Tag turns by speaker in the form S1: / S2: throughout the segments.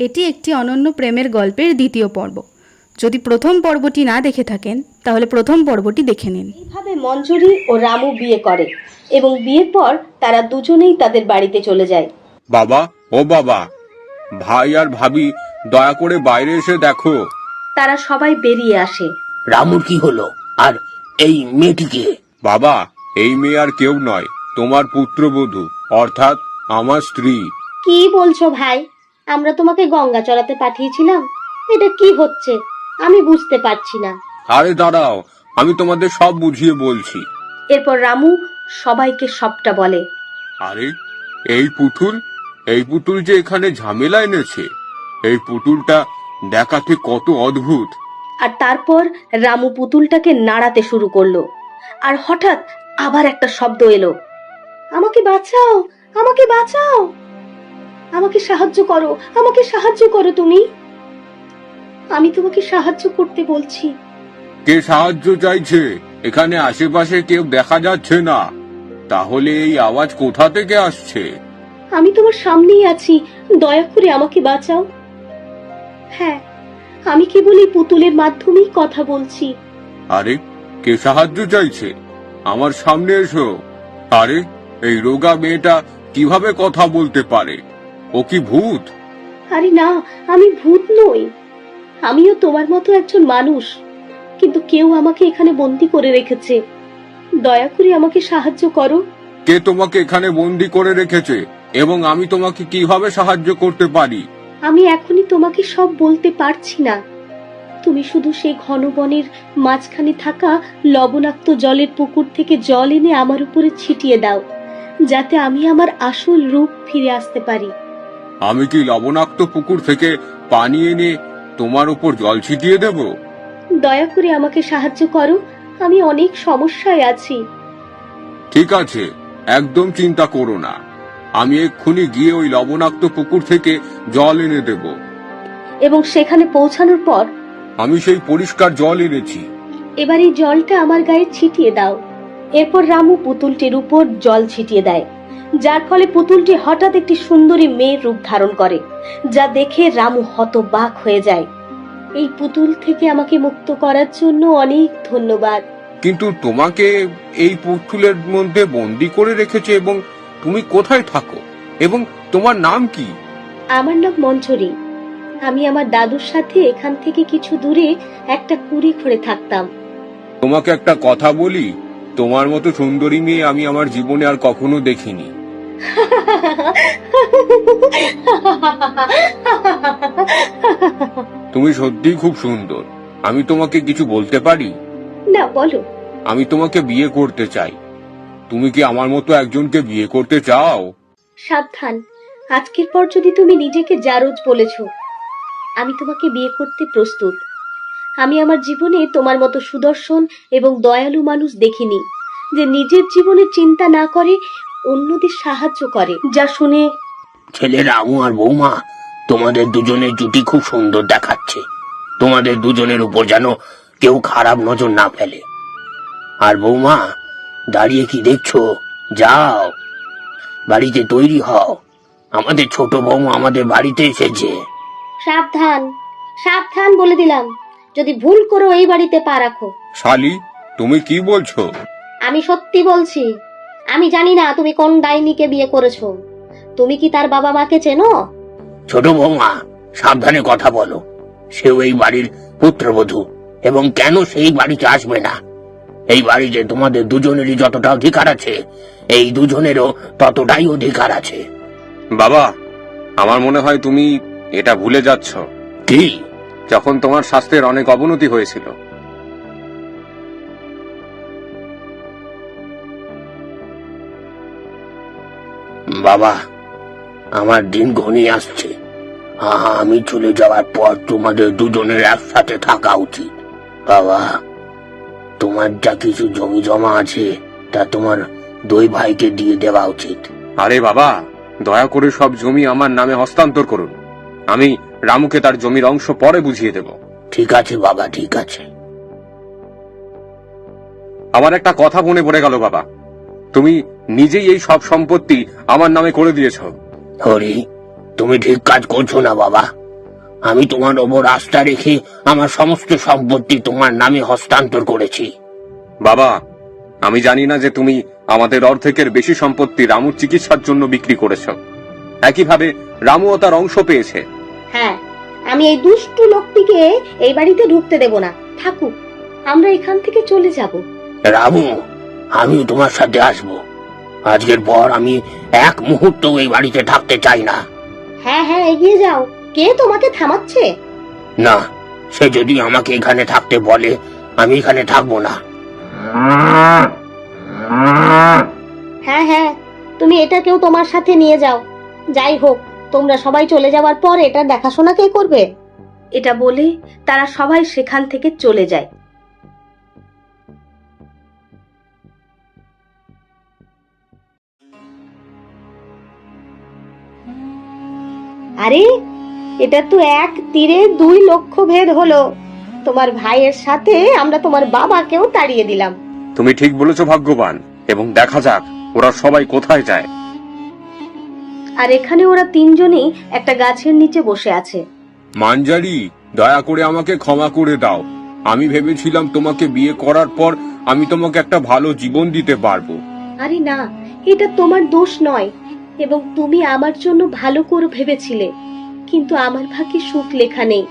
S1: এটি একটি অনন্য প্রেমের গল্পের দ্বিতীয় পর্ব। যদি প্রথম পর্বটি না দেখে থাকেন তাহলে প্রথম পর্বটি দেখে নিন।
S2: এইভাবে মঞ্জুরি ও রামু বিয়ে করে এবং বিয়ের পর তারা দুজনেই তাদের বাড়িতে চলে যায়।
S3: বাবা, ও বাবা, ভাই আর ভাবি দয়া করে বাইরে এসে দেখো।
S2: তারা সবাই বেরিয়ে আসে।
S4: রামুর কি হলো? আর এই মেয়েটিকে?
S3: বাবা, এই মেয়ে আর কেউ নয়, তোমার পুত্রবধূ, অর্থাৎ আমার স্ত্রী।
S2: কি বলছো ভাই? আমরা তোমাকে গঙ্গা চড়াতে পাঠিয়েছিলাম। এটা কি হচ্ছে আমি বুঝতে পারছি না।
S3: আরে দাঁড়াও, আমি তোমাদের সব বুঝিয়ে বলছি।
S2: এরপর রামু সবাইকে সবটা বলে।
S3: আরে এই পুতুল যে এখানে ঝামেলা এনেছে। এই পুতুলটা দেখাতে কত অদ্ভুত।
S2: আর তারপর রামু পুতুলটাকে নাড়াতে শুরু করলো। আর হঠাৎ আবার একটা শব্দ এলো, আমাকে বাঁচাও, আমাকে বাঁচাও, আমাকে সাহায্য করো, আমাকে সাহায্য করো তুমি। আমি তোমাকে সাহায্য করতে বলছি।
S3: কে সাহায্য চাইছে? এখানে আশেপাশে কেউ দেখা যাচ্ছে না, তাহলে এই আওয়াজ কোথা থেকে আসছে?
S2: আমি তোমার সামনেই আছি, দয়া করে আমাকে বাঁচাও। হ্যাঁ, আমি কেবল এই পুতুলের মাধ্যমেই কথা বলছি।
S3: আরে কে সাহায্য চাইছে? আমার সামনে এসো। আরে এই রোগা মেয়েটা কিভাবে কথা বলতে পারে? ও কি ভূত?
S2: আরে না, আমি ভূত নই। আমিও তোমার মতো একজন মানুষ, কিন্তু কেউ আমাকে এখানে বন্দি করে রেখেছে। দয়া করে আমাকে সাহায্য করো।
S3: কে তোমাকে এখানে বন্দি করে রেখেছে এবং আমি তোমাকে কিভাবে সাহায্য করতে পারি?
S2: আমি এখনই তোমাকে সব বলতে পারছি না। তুমি শুধু সেই ঘন বনের মাঝখানে থাকা লবণাক্ত জলের পুকুর থেকে জল এনে আমার উপরে ছিটিয়ে দাও, যাতে আমি আমার আসল রূপ ফিরে আসতে পারি।
S3: আমি কি লবণাক্ত পুকুর থেকে পানি এনে তোমার উপর জল ছিটিয়ে দেব?
S2: দয়া করে আমাকে সাহায্য করো, আমি অনেক সমস্যায় আছি।
S3: ঠিক আছে, একদম চিন্তা করো না। আমি এক্ষুনি গিয়ে ওই লবণাক্ত পুকুর থেকে জল এনে দেব।
S2: এবং সেখানে পৌঁছানোর পর
S3: আমি সেই পরিষ্কার জল এনেছি।
S2: এবার এই জলটা আমার গায়ে ছিটিয়ে দাও। এরপর রামু পুতুলটির উপর জল ছিটিয়ে দেয়, যার ফলে পুতুলটি হঠাৎ একটি সুন্দরী মেয়ের রূপ ধারণ করে, যা দেখে রামু হতবাক হয়ে যায়। এই পুতুল থেকে আমাকে মুক্ত করার জন্য অনেক ধন্যবাদ।
S3: কিন্তু তোমাকে এই পুতুলের মধ্যে বন্দি করে রেখেছে এবং তুমি কোথায় থাকো এবং তোমার নাম কি?
S2: আমার নাম মঞ্জুরি। আমি আমার দাদুর সাথে এখান থেকে কিছু দূরে একটা কুড়ি ঘরে থাকতাম।
S3: তোমাকে একটা কথা বলি, তোমার মতো সুন্দরী মেয়ে আমি আমার জীবনে আর কখনো দেখিনি। তুমি সত্যিই খুব সুন্দর। আমি তোমাকে কিছু বলতে পারি?
S2: না, বলো।
S3: আমি তোমাকে বিয়ে করতে চাই। তুমি কি আমার মতো একজনকে বিয়ে করতে চাও?
S2: সাবধান, আজকের পর যদি তুমি নিজেকে জারজ বলেছো, আমি তোমাকে বিয়ে করতে প্রস্তুত। আমি আমার জীবনে তোমার মতো সুদর্শন এবং দয়ালু মানুষ দেখিনি, যে নিজের জীবনের চিন্তা না করে অন্যদের সাহায্য করে। যা শুনে
S4: ছেলে রামু আর বৌমা, তোমাদের দুজনের জুটি খুব সুন্দর দেখাচ্ছে। তোমাদের দুজনের উপর যেন কেউ খারাপ নজর না ফেলে। আর বৌমা, দাঁড়িয়ে কি দেখছো? যাও, বাড়িতে তৈরি হও। আমাদের ছোট বৌমা আমাদের বাড়িতে এসেছে।
S2: সাবধান, সাবধান বলে দিলাম। যদি ভুল করো এই বাড়িতে পা রাখো।
S3: শালি, তুমি কি বলছো?
S2: আমি সত্যি বলছি। আমি জানি না তুমি কোন ডাইনিকে বিয়ে করেছো। তুমি কি তার বাবা মাকে চেনো?
S4: ছোট বৌমা, সাবধানে কথা বলো। সেও এই বাড়ির পুত্রবধূ, এবং কেন সেই বাড়িতে আসবে না? এই বাড়িতে তোমাদের দুজনেরই যতটা অধিকার আছে, এই দুজনেরও ততটাই অধিকার আছে।
S3: বাবা, আমার মনে হয় তুমি এটা ভুলে যাচ্ছ।
S4: কি?
S3: যখন তোমার স্বাস্থ্যের অনেক অবনতি হয়েছিল।
S4: বাবা, আমার দিন ঘনিয়ে আসছে। আমি চলে যাওয়ার পর তোমাদের দুজনের একসাথে থাকা উচিত। বাবা, তোমার যা কিছু জমি জমা আছে তা তোমার দুই ভাইকে দিয়ে দেওয়া উচিত।
S3: আরে বাবা, দয়া করে সব জমি আমার নামে হস্তান্তর করুন। আমি রামুকে তার জমির অংশ পরে বুঝিয়ে দেব।
S4: ঠিক আছে বাবা, ঠিক আছে।
S3: আমার একটা কথা মনে পড়ে গেল বাবা, তুমি নিজেই এই সব সম্পত্তি আমার নামে করে দিয়েছ।
S4: হরি, তুমি ঠিক কাজ করছো না বাবা। আমি তোমার ওপর আস্থা রেখে আমার সমস্ত সম্পত্তি তোমার নামে হস্তান্তর করেছি।
S3: বাবা, আমি জানি না যে তুমি আমাদের অর্ধেকের বেশি সম্পত্তি রামুর চিকিৎসার জন্য বিক্রি করেছো। একইভাবে রামুও তার অংশ পেয়েছে।
S2: হ্যাঁ, আমি এই দুষ্টু লোকটিকে এই বাড়িতে ঢুকতে দেব না। থাকুক, আমরা এখান থেকে চলে যাব।
S4: রামু, আমিও তোমার সাথে আসব। আজকের পর আমি এক মুহূর্ত এই বাড়িতে থাকতে চাই না।
S2: হ্যাঁ হ্যাঁ, এগিয়ে যাও। কে তোমাকে থামাচ্ছে?
S4: না, সে যদি আমাকে এখানে থাকতে বলে আমি এখানে থাকবো না।
S2: হ্যাঁ হ্যাঁ, তুমি এটাকেও তোমার সাথে নিয়ে যাও। যাই হোক, তোমরা সবাই চলে যাওয়ার পর এটা দেখাশোনা কে করবে? এটা বলে তারা সবাই সেখান থেকে চলে যায়। আরে, এটা তো এক তীরে দুই লক্ষ্য ভেদ হলো। তোমার ভাইয়ের সাথে আমরা তোমার বাবাকেও তাড়িয়ে দিলাম।
S3: তুমি ঠিক বলেছো ভাগ্যবান, এবং দেখা যাক ওরা সবাই কোথায় যায়।
S2: আর এখানে ওরা তিনজনই একটা গাছের নিচে বসে আছে।
S3: মাঞ্জারি, দয়া করে আমাকে ক্ষমা করে দাও। আমি ভেবেছিলাম তোমাকে বিয়ে করার পর আমি তোমাকে একটা ভালো জীবন দিতে পারবো।
S2: আরে না, এটা তোমার দোষ নয়, এবং তুমি আমার জন্য ভালো করে ভেবেছিলে, কিন্তু আমার ভাগ্যে সুখ লেখা নেই,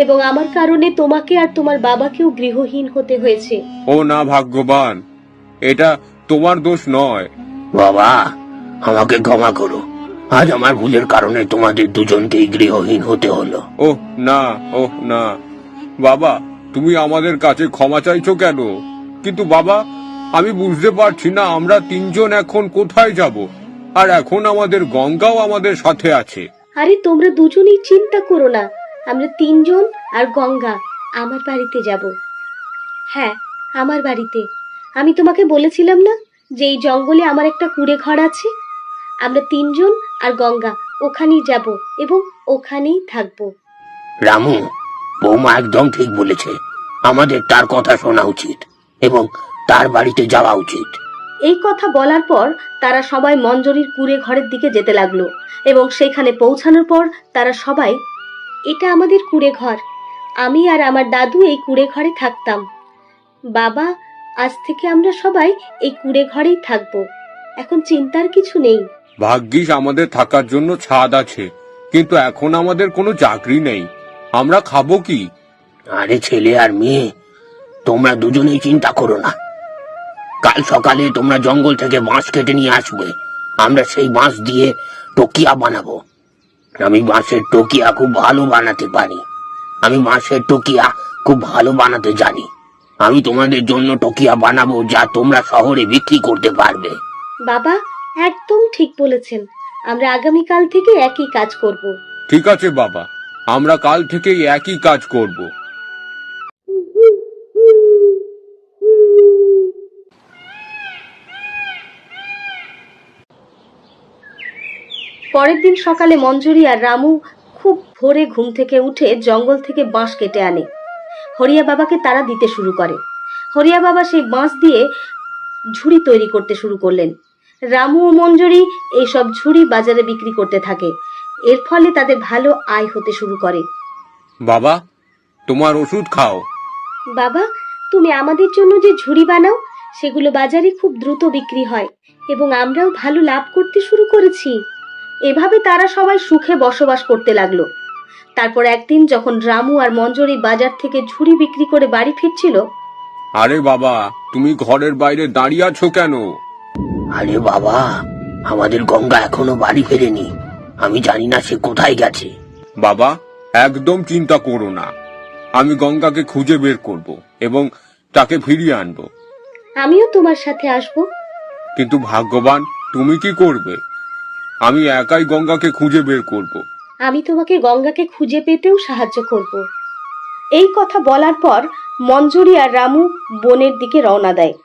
S2: এবং আমার কারণে তোমাকে আর তোমার বাবাকেও গৃহহীন হতে হয়েছে।
S3: ও না ভাগ্যবান, এটা তোমার দোষ নয়।
S4: বাবা, আমাকে ক্ষমা করো। আজ আমার ভুলের কারণে তোমাদের দুজনকেই গৃহহীন হতে হলো।
S3: ওহ না, ওহ না বাবা, তুমি আমাদের কাছে ক্ষমা চাইছো কেন? কিন্তু বাবা, আমি বুঝতে পারছি না আমরা তিনজন এখন কোথায় যাব। আর এখন আমাদের গঙ্গাও আমাদের সাথে আছে।
S2: আরে তোমরা দুজনেই চিন্তা করো না, আমরা তিনজন আর গঙ্গা আমার বাড়িতে যাব। হ্যাঁ, আমার বাড়িতে। আমি তোমাকে বলেছিলাম না যে এই জঙ্গলে আমার একটা কুঁড়ে ঘর আছে? আমরা তিনজন আর গঙ্গা ওখানেই যাব এবং ওখানেই থাকবো।
S4: রামু, বৌমা একদম ঠিক বলেছে। আমাদের তার কথা শোনা উচিত এবং তার বাড়িতে যাওয়া উচিত।
S2: এই কথা বলার পর তারা সবাই মঞ্জরির কুঁড়ে ঘরের দিকে যেতে লাগলো, এবং সেখানে পৌঁছানোর পর তারা সবাই, এটা আমাদের কুঁড়ে ঘর। আমি আর আমার দাদু এই কুঁড়ে ঘরে থাকতাম। বাবা, আজ থেকে আমরা সবাই এই কুঁড়ে ঘরেই থাকবো। এখন চিন্তার কিছু নেই।
S3: ভাগ্যিস আমাদের থাকার জন্য ছাদ আছে, কিন্তু এখন আমাদের কোনো চাকরি নেই। আমরা খাবো কি?
S4: আরে ছেলে আর মেয়ে, তোমরা দুজনেই চিন্তা করো না। কাল সকালে তোমরা জঙ্গল থেকে বাঁশ কেটে নিয়ে আসবে। আমরা সেই বাঁশ দিয়ে টকিয়া বানাবো। আমি বাঁশের টকিয়া খুব ভালো বানাতে পারি। আমি বাঁশের টকিয়া খুব ভালো বানাতে জানি। আমি তোমাদের জন্য টকিয়া বানাবো যা তোমরা শহরে বিক্রি করতে পারবে।
S2: বাবা, একদম ঠিক বলেছেন। আমরা আগামীকাল থেকে একই কাজ করব।
S3: ঠিক আছে বাবা, আমরা কাল থেকেই একই কাজ করব।
S2: পরের দিন সকালে মঞ্জুরি আর রামু খুব ভোরে ঘুম থেকে উঠে জঙ্গল থেকে বাঁশ কেটে আনে। হরিয়া বাবাকে তারা দিতে শুরু করে। হরিয়া বাবা সেই বাঁশ দিয়ে ঝুড়ি তৈরি করতে শুরু করলেন। রামু ও মঞ্জুরি এইসব ঝুড়ি বাজারে বিক্রি করতে থাকে। এর ফলে তাদের ভালো আয় হতে শুরু করে।
S3: বাবা, তোমার ওষুধ খাও।
S2: বাবা, তুমি আমাদের জন্য যে ঝুড়ি বানাও সেগুলো বাজারে খুব দ্রুত বিক্রি হয়, এবং আমরাও ভালো লাভ করতে শুরু করেছি। এভাবে তারা সবাই সুখে বসবাস করতে লাগলো। তারপর একদিন যখন রামু আর মঞ্জুরি বাজার থেকে ঝুড়ি বিক্রি করে বাড়ি ফিরছিল।
S3: আরে বাবা, তুমি ঘরের বাইরে দাঁড়িয়ে আছো কেন?
S4: আরে বাবা, আমাদের গঙ্গা এখনো বাড়ি ফেরেনি। আমি জানি না সে কোথায় গেছে।
S3: বাবা, একদম চিন্তা করো না। আমি গঙ্গাকে খুঁজে বের করব এবং তাকে ফিরিয়ে আনবো।
S2: আমিও তোমার সাথে আসব।
S3: কিন্তু ভাগ্যবান, তুমি কি করবে? আমি একাই গঙ্গাকে খুঁজে বের করব।
S2: আমি তোমাকে গঙ্গাকে খুঁজে পেতেও সাহায্য করব। এই কথা বলার পর মঞ্জুরি আর রামু বনের দিকে রওনা দেয়।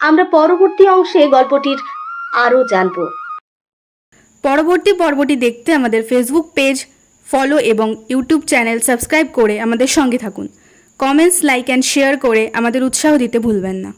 S2: আমরা পরবর্তী অংশে গল্পটির আরো জানবো।
S1: পরবর্তী পর্বটি দেখতে আমাদের ফেসবুক পেজ ফলো এবং ইউটিউব চ্যানেল সাবস্ক্রাইব করে আমাদের সঙ্গে থাকুন। কমেন্টস, লাইক অ্যান্ড শেয়ার করে আমাদের উৎসাহ দিতে ভুলবেন না।